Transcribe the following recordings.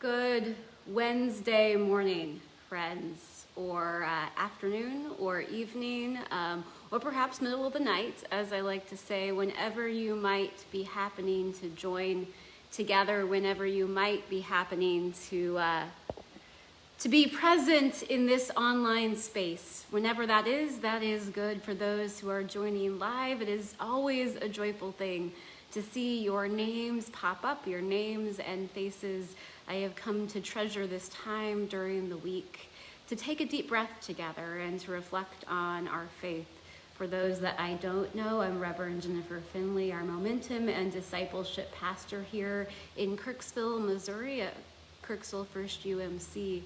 Good Wednesday morning, friends, or afternoon, or evening, or perhaps middle of the night, as I like to say, whenever you might be happening to join together, whenever you might be happening to be present in this online space. Whenever that is good. For those who are joining live, it is always a joyful thing to see your names pop up, your names and faces. I have come to treasure this time during the week to take a deep breath together and to reflect on our faith. For those that I don't know, I'm Reverend Jennifer Finley, our Momentum and Discipleship Pastor here in Kirksville, Missouri at Kirksville First UMC.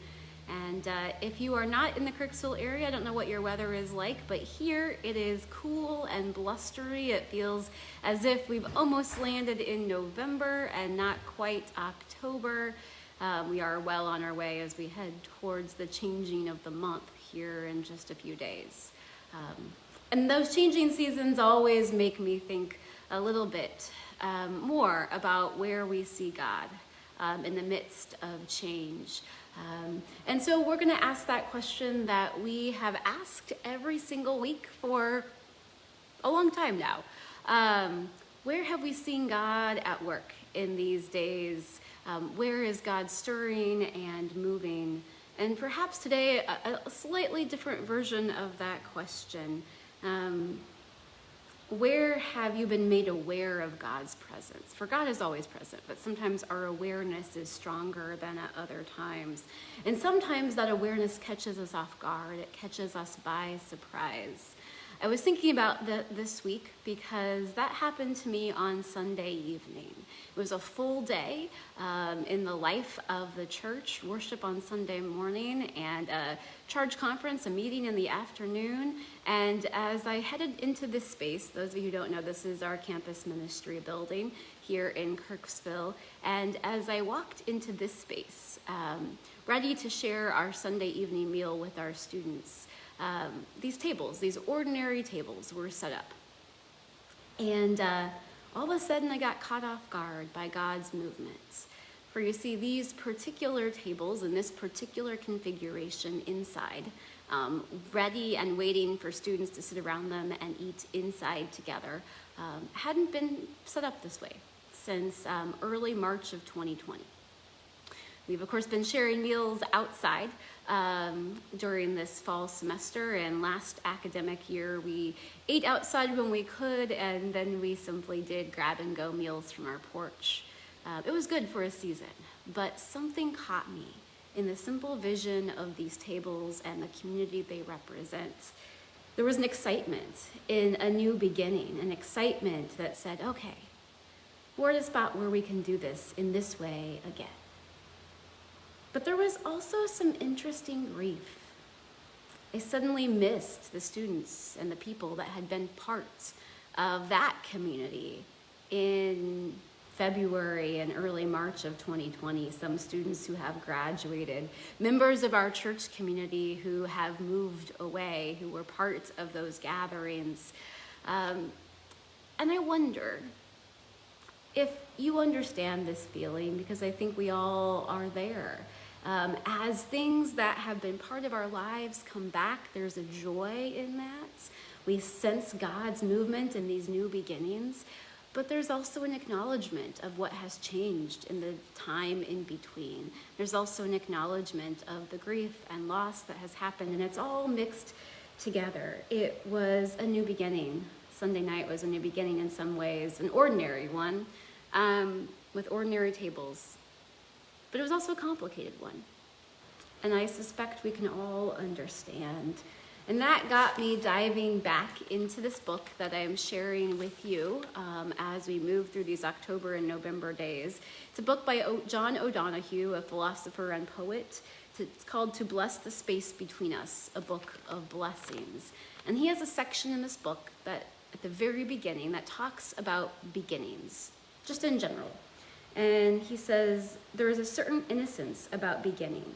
And if you are not in the Kirksville area, I don't know what your weather is like, but here it is cool and blustery. It feels as if we've almost landed in November and not quite October. We are well on our way as we head towards the changing of the month here in just a few days. And those changing seasons always make me think a little bit more about where we see God in the midst of change. And so we're going to ask that question that we have asked every single week for a long time now. Where have we seen God at work in these days? Where is God stirring and moving? And perhaps today, a slightly different version of that question. Where have you been made aware of God's presence? For God is always present, but sometimes our awareness is stronger than at other times. And sometimes that awareness catches us off guard. It catches us by surprise. I was thinking about this week because that happened to me on Sunday evening. It was a full day in the life of the church, worship on Sunday morning, and a charge conference, a meeting in the afternoon. And as I headed into this space, those of you who don't know, this is our campus ministry building here in Kirksville. And as I walked into this space, ready to share our Sunday evening meal with our students, these tables, these ordinary tables were set up. And all of a sudden I got caught off guard by God's movements. For you see, these particular tables in this particular configuration inside, ready and waiting for students to sit around them and eat inside together, hadn't been set up this way since early March of 2020. We've, of course, been sharing meals outside during this fall semester, and last academic year we ate outside when we could, and then we simply did grab-and-go meals from our porch. It was good for a season, but something caught me in the simple vision of these tables and the community they represent. There was an excitement in a new beginning, an excitement that said, okay, we're at a spot where we can do this in this way again. But there was also some interesting grief. I suddenly missed the students and the people that had been part of that community in February and early March of 2020. Some students who have graduated, members of our church community who have moved away, who were part of those gatherings. And I wonder if you understand this feeling, because I think we all are there. As things that have been part of our lives come back, there's a joy in that. We sense God's movement in these new beginnings, but there's also an acknowledgement of what has changed in the time in between. There's also an acknowledgement of the grief and loss that has happened, and it's all mixed together. It was a new beginning. Sunday night was a new beginning in some ways, an ordinary one, with ordinary tables. But it was also a complicated one. And I suspect we can all understand. And that got me diving back into this book that I am sharing with you as we move through these October and November days. It's a book by John O'Donohue, a philosopher and poet. It's called To Bless the Space Between Us, a book of blessings. And he has a section in this book that at the very beginning that talks about beginnings, just in general. And he says, there is a certain innocence about beginning,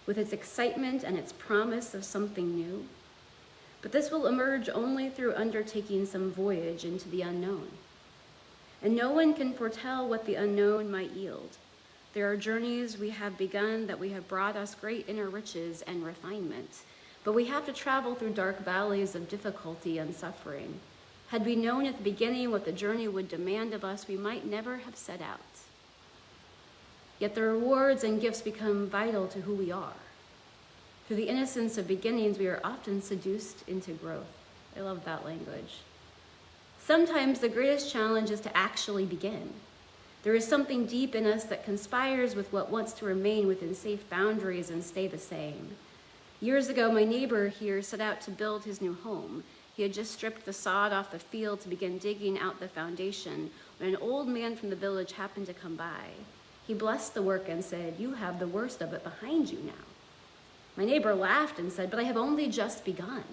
with its excitement and its promise of something new. But this will emerge only through undertaking some voyage into the unknown. And no one can foretell what the unknown might yield, There are journeys we have begun that we have brought us great inner riches and refinement, but we have to travel through dark valleys of difficulty and suffering. Had we known at the beginning what the journey would demand of us, we might never have set out. Yet the rewards and gifts become vital to who we are. Through the innocence of beginnings, we are often seduced into growth. I love that language. Sometimes the greatest challenge is to actually begin. There is something deep in us that conspires with what wants to remain within safe boundaries and stay the same. Years ago, my neighbor here set out to build his new home. He had just stripped the sod off the field to begin digging out the foundation when an old man from the village happened to come by. He blessed the work and said, "You have the worst of it behind you now." My neighbor laughed and said, "But I have only just begun."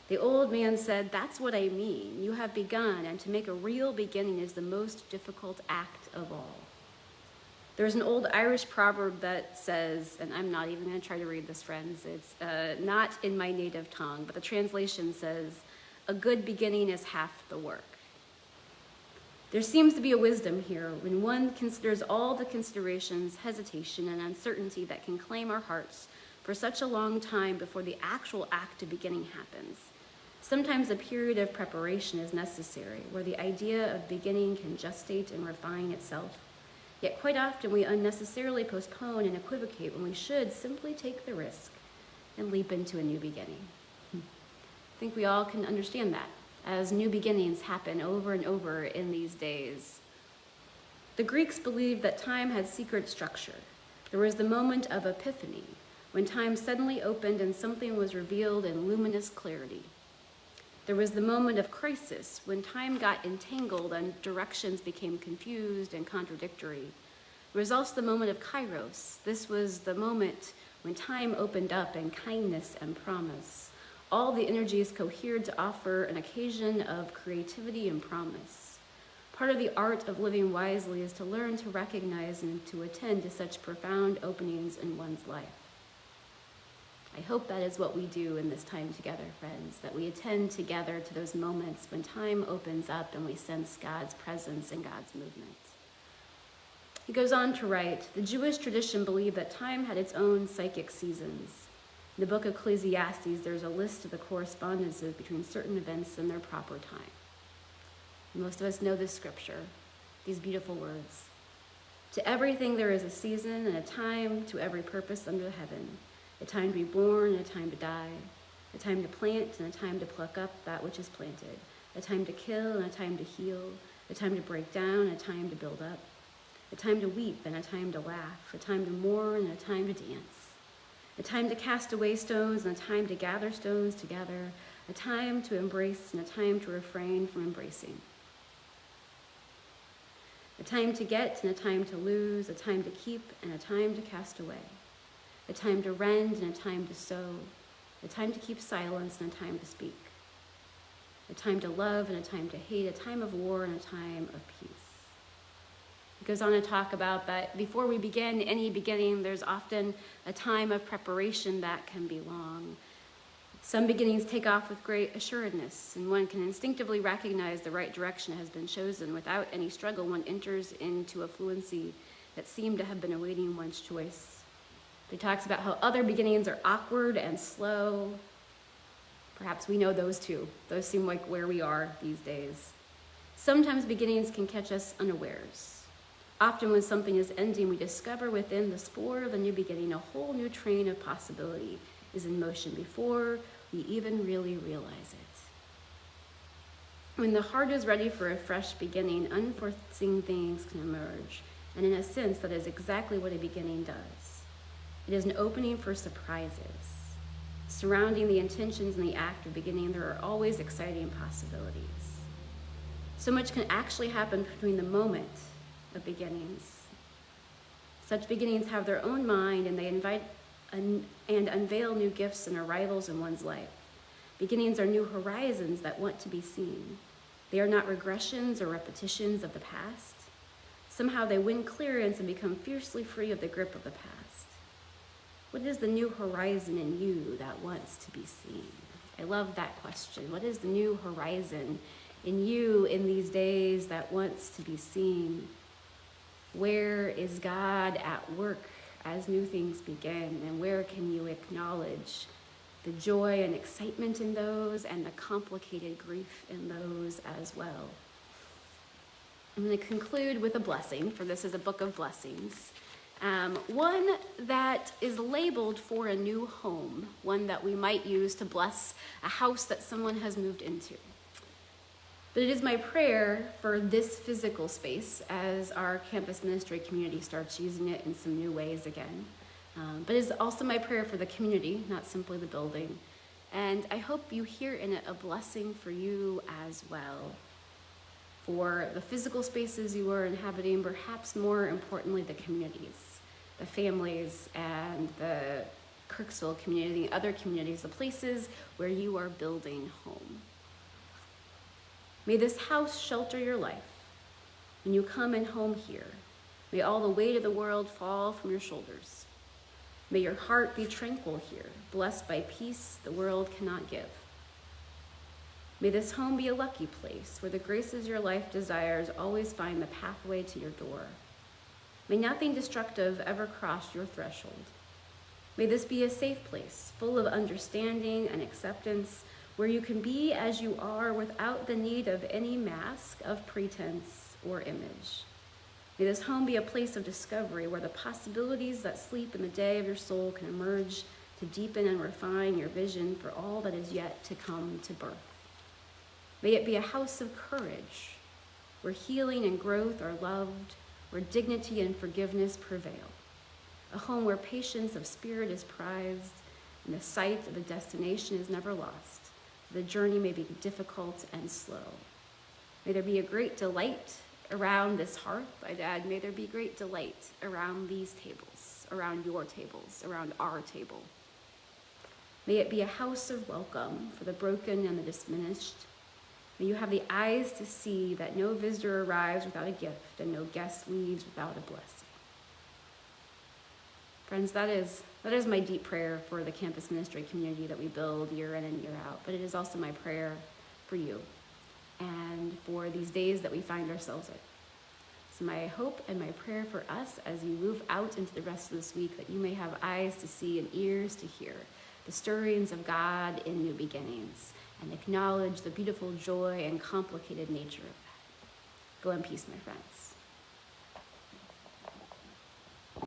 The old man said, "That's what I mean. You have begun, and to make a real beginning is the most difficult act of all." There's an old Irish proverb that says, and I'm not even going to try to read this, friends. It's not in my native tongue, but the translation says, "A good beginning is half the work." There seems to be a wisdom here when one considers all the considerations, hesitation, and uncertainty that can claim our hearts for such a long time before the actual act of beginning happens. Sometimes a period of preparation is necessary, where the idea of beginning can gestate and refine itself. Yet quite often we unnecessarily postpone and equivocate when we should simply take the risk and leap into a new beginning. I think we all can understand that, as new beginnings happen over and over in these days. The Greeks believed that time had secret structure. There was the moment of epiphany, when time suddenly opened and something was revealed in luminous clarity. There was the moment of crisis, when time got entangled and directions became confused and contradictory. There was also the moment of kairos. This was the moment when time opened up and kindness and promise. All the energies cohered to offer an occasion of creativity and promise. Part of the art of living wisely is to learn to recognize and to attend to such profound openings in one's life. I hope that is what we do in this time together, friends, that we attend together to those moments when time opens up and we sense God's presence and God's movement. He goes on to write, the Jewish tradition believed that time had its own psychic seasons. In the book of Ecclesiastes, there's a list of the correspondences between certain events and their proper time. Most of us know this scripture, these beautiful words. To everything there is a season and a time to every purpose under heaven. A time to be born and a time to die, a time to plant and a time to pluck up that which is planted, a time to kill and a time to heal, a time to break down and a time to build up, a time to weep and a time to laugh, a time to mourn and a time to dance, a time to cast away stones and a time to gather stones together, a time to embrace and a time to refrain from embracing, a time to get and a time to lose, a time to keep and a time to cast away, a time to rend and a time to sow, a time to keep silence and a time to speak, a time to love and a time to hate, a time of war and a time of peace. He goes on to talk about that before we begin any beginning, there's often a time of preparation that can be long. Some beginnings take off with great assuredness, and one can instinctively recognize the right direction has been chosen. Without any struggle, one enters into a fluency that seemed to have been awaiting one's choice. He talks about how other beginnings are awkward and slow. Perhaps we know those too. Those seem like where we are these days. Sometimes beginnings can catch us unawares. Often when something is ending, we discover within the spore of a new beginning, a whole new train of possibility is in motion before we even really realize it. When the heart is ready for a fresh beginning, unforeseen things can emerge. And in a sense, that is exactly what a beginning does. It is an opening for surprises. Surrounding the intentions and the act of beginning, there are always exciting possibilities. So much can actually happen between the moment of beginnings. Such beginnings have their own mind, and they invite and unveil new gifts and arrivals in one's life. Beginnings are new horizons that want to be seen. They are not regressions or repetitions of the past. Somehow they win clearance and become fiercely free of the grip of the past. What is the new horizon in you that wants to be seen? I love that question. What is the new horizon in you in these days that wants to be seen? Where is God at work as new things begin? And where can you acknowledge the joy and excitement in those and the complicated grief in those as well? I'm going to conclude with a blessing, for this is a book of blessings. One that is labeled for a new home, one that we might use to bless a house that someone has moved into. But it is my prayer for this physical space as our campus ministry community starts using it in some new ways again. But it is also my prayer for the community, not simply the building. And I hope you hear in it a blessing for you as well. For the physical spaces you are inhabiting, perhaps more importantly, the communities, the families, and the Kirksville community, other communities, the places where you are building home. May this house shelter your life when you come in home here. May all the weight of the world fall from your shoulders. May your heart be tranquil here, blessed by peace the world cannot give. May this home be a lucky place where the graces your life desires always find the pathway to your door. May nothing destructive ever cross your threshold. May this be a safe place, full of understanding and acceptance, where you can be as you are without the need of any mask of pretense or image. May this home be a place of discovery where the possibilities that sleep in the day of your soul can emerge to deepen and refine your vision for all that is yet to come to birth. May it be a house of courage, where healing and growth are loved, where dignity and forgiveness prevail. A home where patience of spirit is prized, and the sight of the destination is never lost. The journey may be difficult and slow. May there be a great delight around this hearth. I'd add, may there be great delight around these tables, around your tables, around our table. May it be a house of welcome for the broken and the diminished. May you have the eyes to see that no visitor arrives without a gift and no guest leaves without a blessing. Friends, that is my deep prayer for the campus ministry community that we build year in and year out. But it is also my prayer for you and for these days that we find ourselves in. So my hope and my prayer for us as you move out into the rest of this week, that you may have eyes to see and ears to hear the stirrings of God in new beginnings, and acknowledge the beautiful joy and complicated nature of that. Go in peace, my friends.